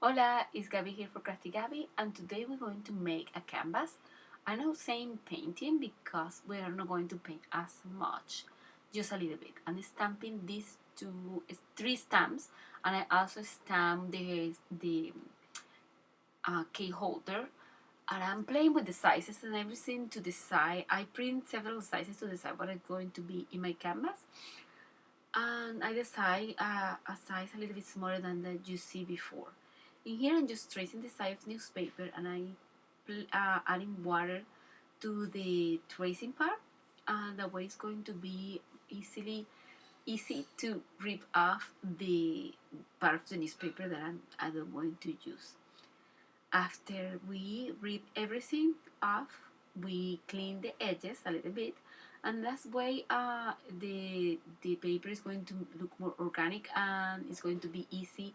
Hola, it's Gabby here for Crafty Gabby, and today we're going to make a canvas. I'm not saying painting because we are not going to paint as much, just a little bit. I'm stamping these three stamps, and I also stamp the key holder. And I'm playing with the sizes and everything to decide. I print several sizes to decide what is going to be in my canvas, and I decide a size a little bit smaller than that you see before. In here I'm just tracing the side of newspaper, and I adding water to the tracing part, and that way it's going to be easy to rip off the part of the newspaper that I don't going to use. After we rip everything off, we clean the edges a little bit, and that's way the paper is going to look more organic, and it's going to be easy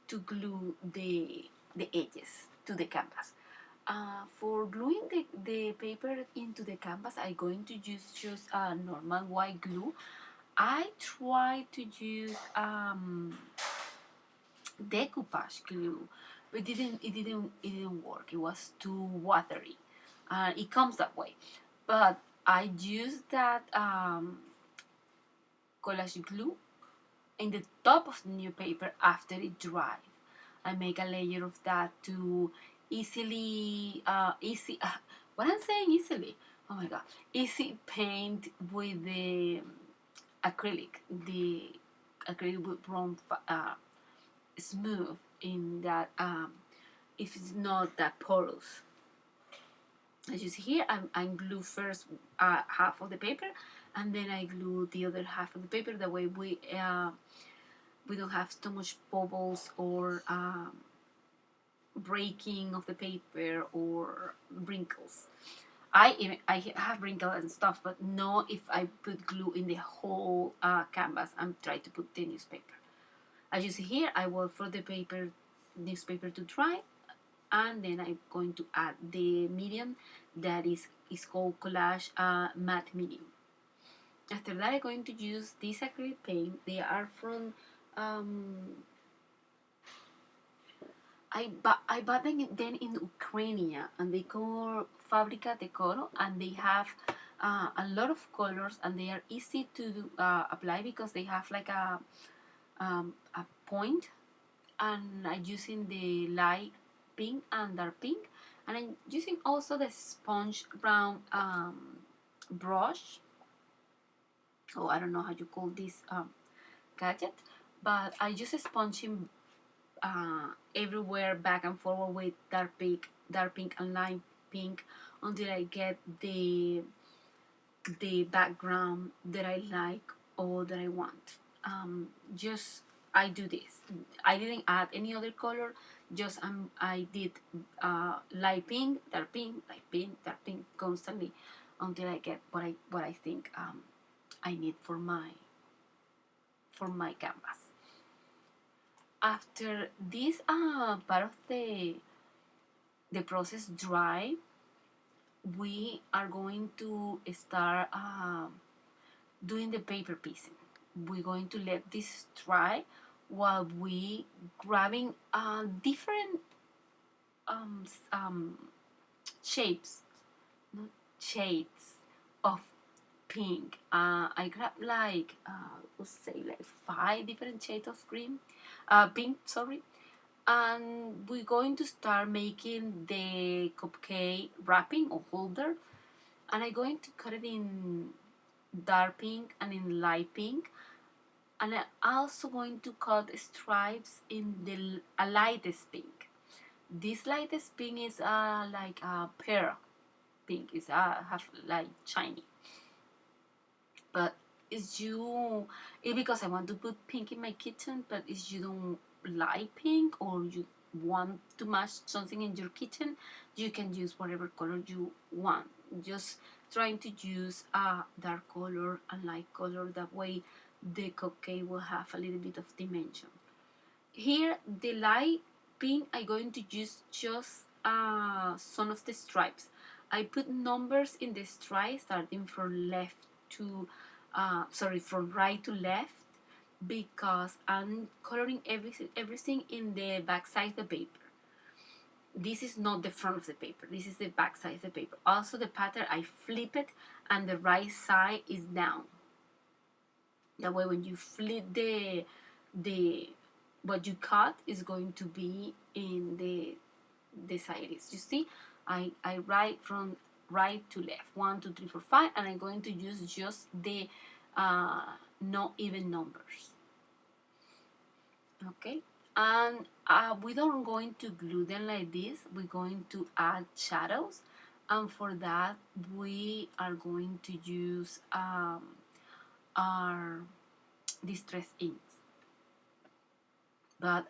to glue the edges to the canvas. For gluing the paper into the canvas, I'm going to use just a normal white glue. I try to use decoupage glue, but it didn't work. It was too watery. It comes that way, but I used that collage glue in the top of the new paper after it dried. I make a layer of that to what I'm saying easily. Oh my god, easy paint with the acrylic. The acrylic would run smooth in that if it's not that porous. As you see here, I'm glue first half of the paper, and then I glue the other half of the paper. That way we don't have too much bubbles or breaking of the paper or wrinkles. I have wrinkles and stuff, but no if I put glue in the whole canvas and try to put the newspaper. As you see here, I wait for the newspaper to dry, and then I'm going to add the medium that is called collage matte medium. After that, I'm going to use this acrylic paint. They are from I bought them then in Ukraine, and they call Fabrica de Coro, and they have a lot of colors, and they are easy to apply because they have like a point, and I'm using the light pink and dark pink, and I'm using also the sponge brown brush. Oh, I don't know how you call this gadget, but I use a sponging everywhere back and forward with dark pink and light pink until I get the background that I like or that I want. Just I do this. I didn't add any other color. Just I did light pink, dark pink, light pink, dark pink constantly until I get what I think I need for my canvas. After this part of the process dry, we are going to start doing the paper piecing. We're going to let this dry while we grabbing different um, um, shapes, not shades of pink. I grabbed like let's say like 5 different shades of pink. Sorry, and we're going to start making the cupcake wrapping or holder, and I'm going to cut it in dark pink and in light pink, and I'm also going to cut stripes in the lightest pink. This lightest pink is like a pearl pink. It's have like shiny, but it's because I want to put pink in my kitchen. But if you don't like pink or you want to match something in your kitchen, you can use whatever color you want. Just trying to use a dark color and light color, that way the cupcake will have a little bit of dimension. Here the light pink, I'm going to use just some of the stripes. I put numbers in the stripes starting from left to from right to left. because I'm coloring everything in the back side of the paper. This is not the front of the paper, this is the back side of the paper. Also the pattern, I flip it and the right side is down. That way when you flip the what you cut is going to be in the side is. You see, I write from right to left, 1 2 3 4 5, and I'm going to use just the not even numbers. Okay, and we don't going to glue them like this. We're going to add shadows, and for that we are going to use our distress inks. But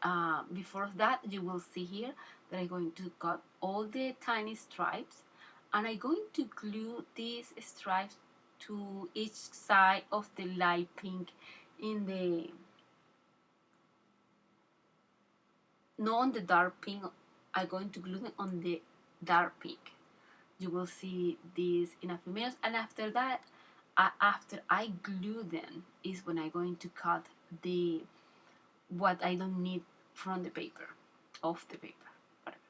before that, you will see here that I'm going to cut all the tiny stripes, and I'm going to glue these stripes to each side of the light pink in the, not on the dark pink. I'm going to glue them on the dark pink. You will see this in a few minutes, and after that, after I glue them is when I'm going to cut the what I don't need from the paper, off the paper. Whatever.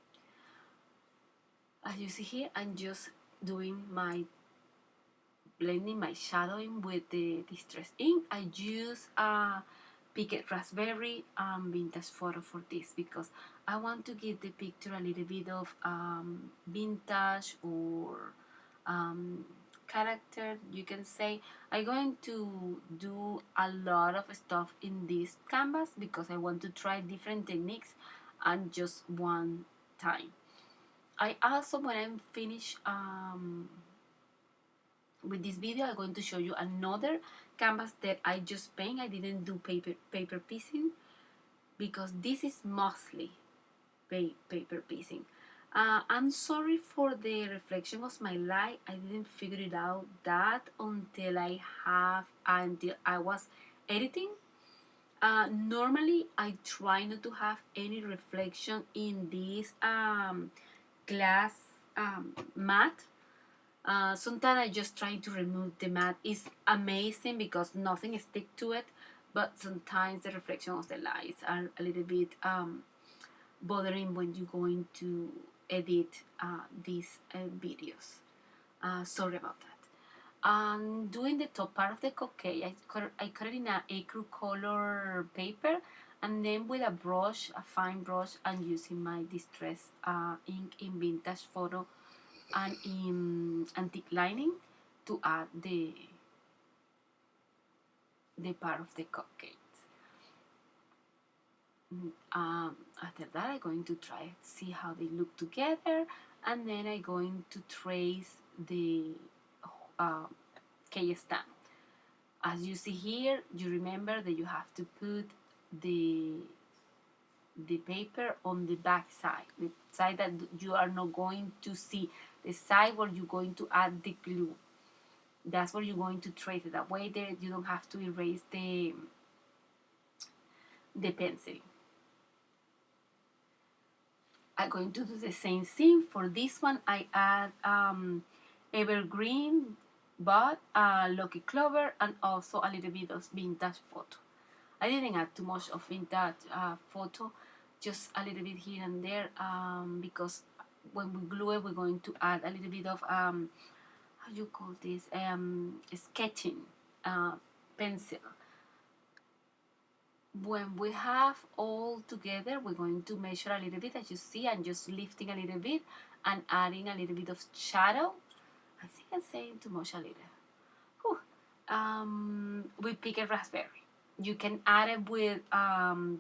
As you see here, I'm just doing my blending, my shadowing with the distress ink. I use a picked raspberry vintage photo for this because I want to give the picture a little bit of vintage or character, you can say. I'm going to do a lot of stuff in this canvas because I want to try different techniques and just one time. I also, when I'm finished with this video, I'm going to show you another canvas that I just paint. I didn't do paper piecing because this is mostly paper piecing. I'm sorry for the reflection of my light. I didn't figure it out that until I was editing. Normally I try not to have any reflection in this glass mat. Sometimes I just try to remove the mat. It's amazing because nothing stick to it, but sometimes the reflection of the lights are a little bit bothering when you're going to edit these videos. Sorry about that. Doing the top part of the cupcake, I cut it in an acrylic color paper, and then with a brush, a fine brush, and using my distress ink in vintage photo and in antique lining to add the part of the cupcake. After that, I'm going to try see how they look together, and then I'm going to trace the cake stand. As you see here, you remember that you have to put the paper on the back side, the side that you are not going to see, the side where you're going to add the glue. That's where you're going to trace it. That way there you don't have to erase the pencil. I'm going to do the same thing. For this one, I add evergreen, but lucky clover, and also a little bit of vintage photo. I didn't add too much of vintage photo, just a little bit here and there, because when we glue it, we're going to add a little bit of how you call this, sketching pencil. When we have all together, we're going to measure a little bit, as you see. I'm just lifting a little bit and adding a little bit of shadow. I think I'm saying too much a little. We pick a raspberry. You can add it with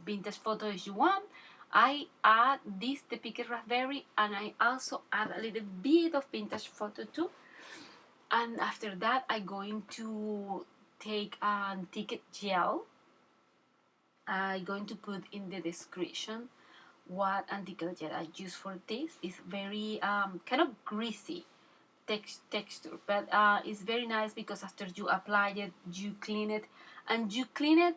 vintage photo if you want. I add the picked raspberry, and I also add a little bit of vintage photo too. And after that, I'm going to take ANTIQUIN gel. I'm going to put in the description what ANTIQUIN gel I use for this. It's very kind of greasy texture, but it's very nice because after you apply it, you clean it, and you clean it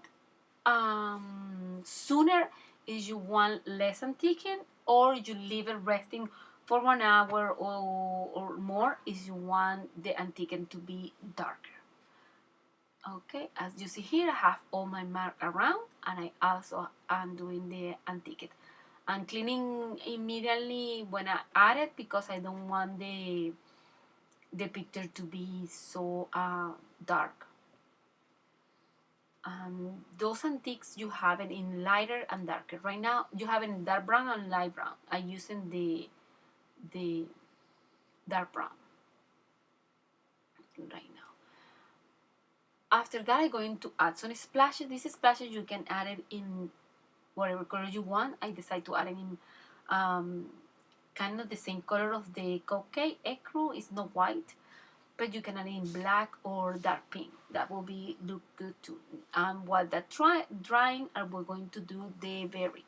sooner if you want less ANTIQUIN, or you leave it resting for 1 hour or more if you want the ANTIQUIN to be darker. Okay, as you see here, I have all my mark around, and I also am doing the antique. I'm cleaning immediately when I add it because I don't want the picture to be so dark. Those antiques you have it in lighter and darker. Right now you have it in dark brown and light brown. I'm using the dark brown right now. After that, I'm going to add some splashes. These splashes you can add it in whatever color you want. I decide to add it in kind of the same color of the cupcake. Ecru is not white, but you can add it in black or dark pink. That will be look good too. While that drying, we're going to do the berry.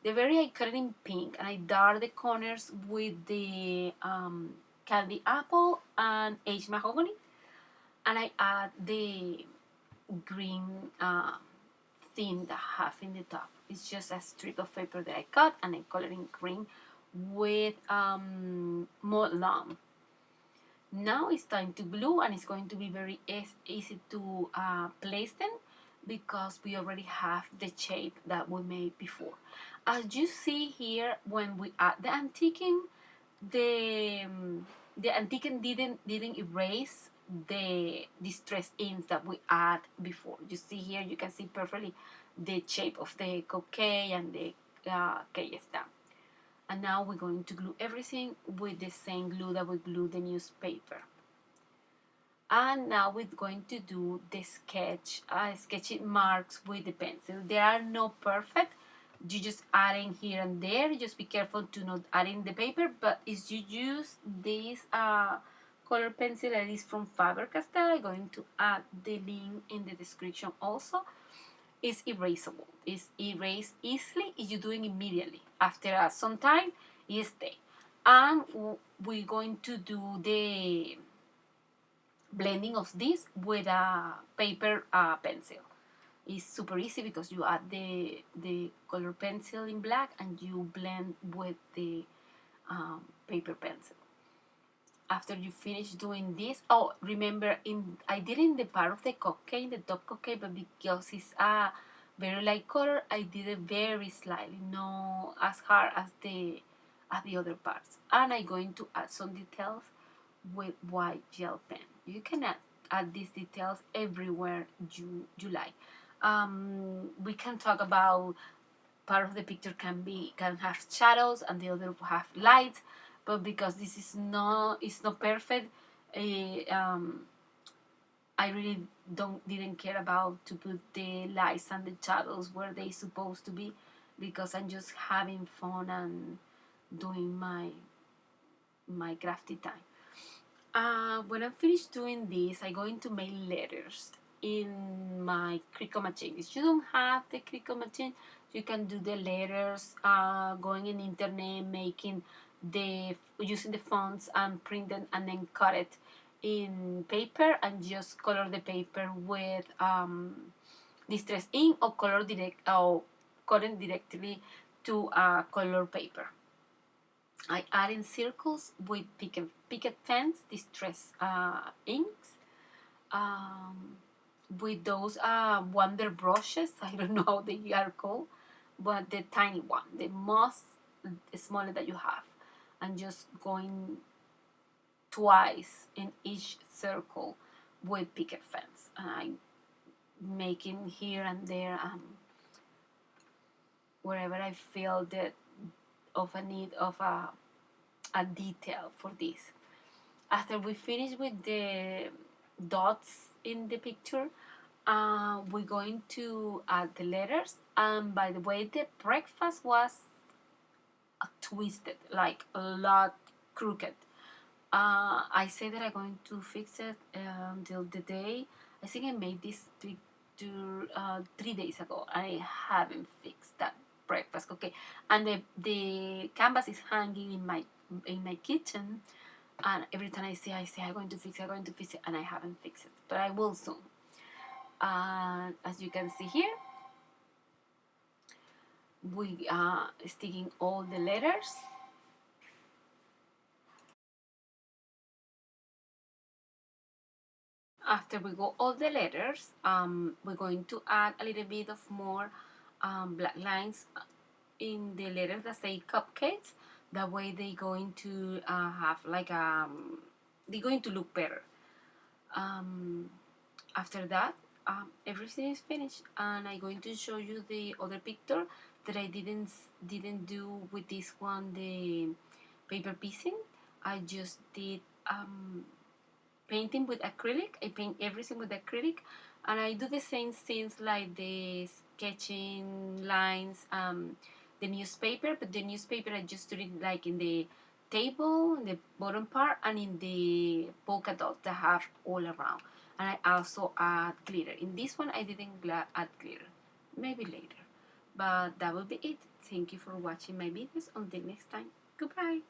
The berry I cut it in pink, and I dart the corners with the candy apple and aged mahogany, and I add the green thing that I have in the top. It's just a strip of paper that I cut, and I color in green with mud lamp. Now it's time to glue, and it's going to be very easy to place them because we already have the shape that we made before. As you see here, when we add the antiquing, the antiquing didn't erase the distress inks that we add before. You see here, you can see perfectly the shape of the cupcake and the cake stamp. And now we're going to glue everything with the same glue that we glue the newspaper. And now we're going to do the sketching marks with the pencil. They are not perfect. You just adding here and there. Just be careful to not add in the paper. But if you use this color pencil that is from Faber-Castell, I'm going to add the link in the description also. It's erasable. It's erased easily if you do it immediately. After some time, it stays. And we're going to do the blending of this with a paper pencil. It's super easy because you add the color pencil in black and you blend with the paper pencil. After you finish doing this, oh, remember, I did in the part of the cupcake, the top cupcake, but because it's a very light color, I did it very slightly, not as hard as the other parts. And I'm going to add some details with white gel pen. You can add these details everywhere you like. We can talk about part of the picture can have shadows and the other have lights, but because this is not perfect, I really didn't care about to put the lights and the shadows where they supposed to be because I'm just having fun and doing my crafty time. When I'm finished doing this, I'm going to make letters in my Cricut machine. If you don't have the Cricut machine, you can do the letters going in internet, making using the fonts and print them and then cut it in paper and just color the paper with distress ink or color directly to color paper. I add in circles with picket fence distress inks with those wonder brushes. I don't know how they are called, but the tiny one, the most smaller that you have, and just going twice in each circle with picket fence. And I'm making here and there wherever I feel that of a need of a detail for this. After we finish with the dots in the picture, we're going to add the letters. And by the way, the breakfast was twisted, like a lot crooked. I say that I'm going to fix it until the day. I think I made this picture 3 days ago. I haven't fixed that breakfast. Okay, and the canvas is hanging in my kitchen. And every time I say I'm going to fix it, and I haven't fixed it, but I will soon. As you can see here, we are sticking all the letters. After we go all the letters, we're going to add a little bit of more black lines in the letters that say cupcakes. That way they're going to have like they're going to look better. After that, everything is finished, and I'm going to show you the other picture that I didn't do with this one, the paper piecing. I just did painting with acrylic. I paint everything with acrylic, and I do the same things like the sketching lines, the newspaper. But the newspaper I just do it like in the table, in the bottom part, and in the polka dots that have all around. And I also add glitter. In this one, I didn't add glitter. Maybe later. But that will be it. Thank you for watching my videos. Until next time. Goodbye.